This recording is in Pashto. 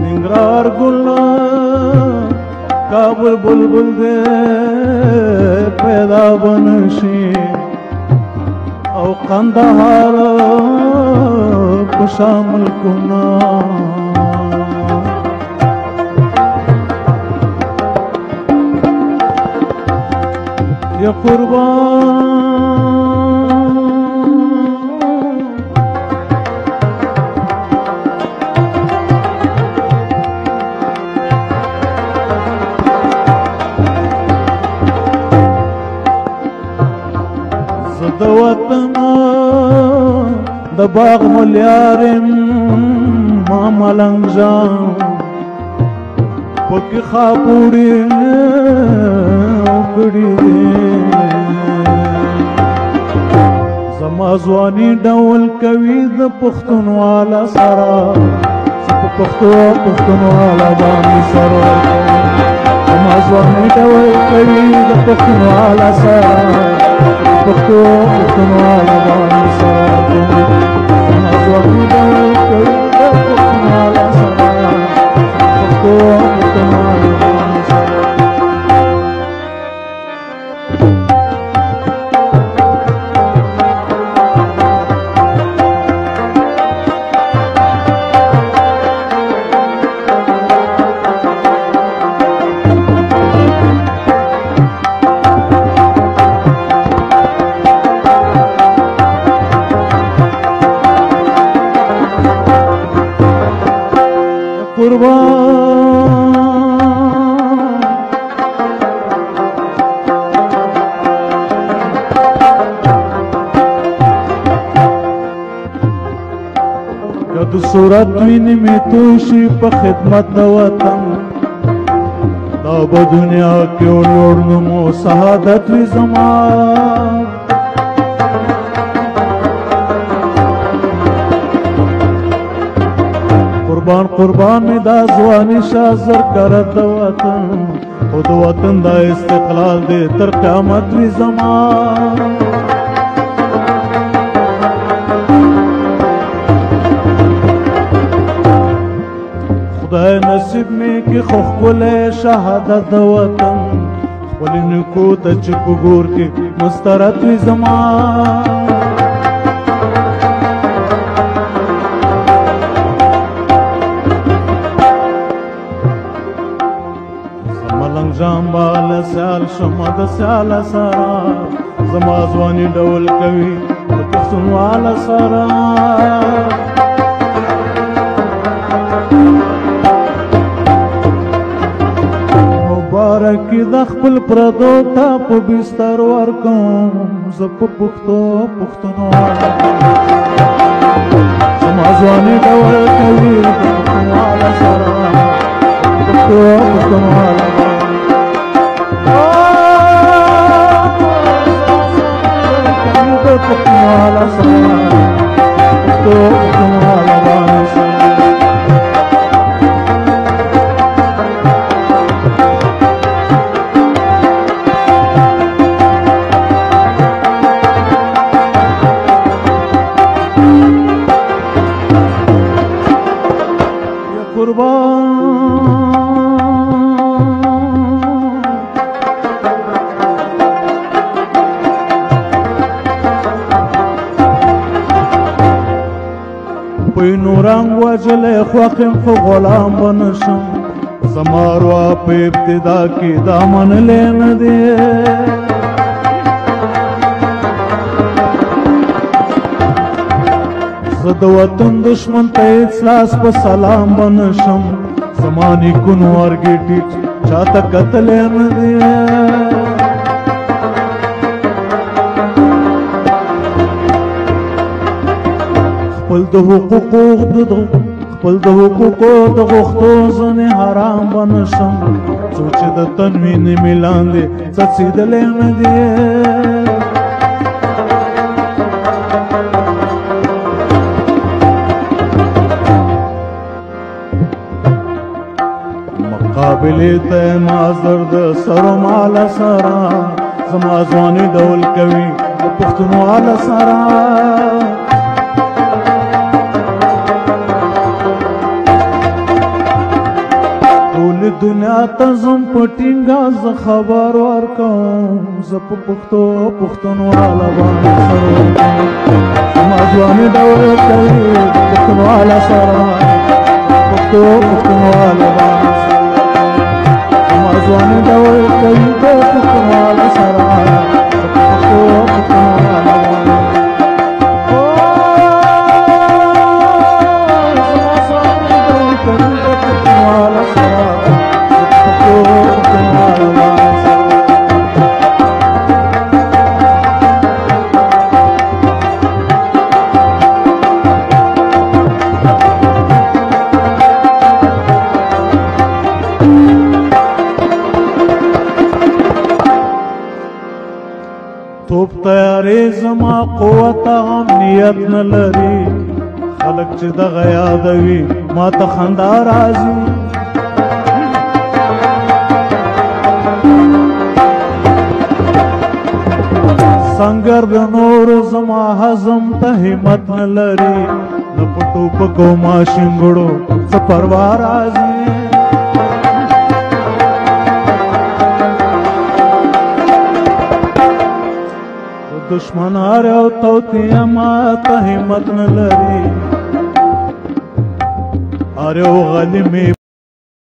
ننگرار گلنا کابل بلبل دے پیدا بنشی او قندهار پشامل کنا یا قربان زد وطن د باغ ملیارم ما ملنگ جان پکی خاپوڑی کڑی دی زما ځواني ډول کوي د پښتونوالا سره پښتونوالا باندې سره زما ځواني ډول کوي د پښتونوالا سره پښتونوالا باندې سره زما ځواني ډول کوي د پښتونوالا سره پښتونوالا باندې سره کد صورت ویني می توشي په خدمت د وطن دا په دنیا کې ولور نو سعادت وي زما قربان می دا ځواني شازر کړه د وطن او د وطن دا استقلال دې تر قیامت وي زما خدای نصیب می کې خو ښکلی شهادت د وطن خپلې نیکو ته چې په ګور کې مسترد وي زما ملنګ جام بالا سیال شمه د سیاله سره زما ځواني ډول کوي د پښتونوالا سره مبارک د خپل پردو ته په بستر ورکوم زه په پښتونوالا زما ځواني ډول کوي د پښتونوالا سره پښتونوالا پښتونوالا سره پښتونوالا باندې سره پوی نورنگ وجلے خوخم خو غلام بنشم زماروا په ابتدا کې دامن لین دی زد وطن دشمن ته اصلاس په سلام بنشم زمانی کن ورګټی چاته قتل نه دی خپل د حقوقو د غوښتو ځنې حرام بنشم څوک چې د تنوین میلان دی څڅېدلی نه دی مقابلې ته ما زر د سرو ماله سره زما ځواني ډول کوي د پښتونواله سره ټول دنیا ته زم په ټینګه زه خبر ورکوم زه په پښتو پښتونواله باندې سره زما ځواني ډول کوي د پښتونواله سره پښتو پښتونواله باندې زما ځواني ډول کوي د پښتونواله سره پښتو پښتونواله باندې توپ تیارې زما قوت هم نیت نه لري خلک چې دغه یادوي ما ته خندا راځي سنگر د نورو زما هضم ته همت نه لري نه په ټوپکو ماشینګړو څه پروا راځي دشمن آره او توتیا ما ته همت نه لري آره او غلی می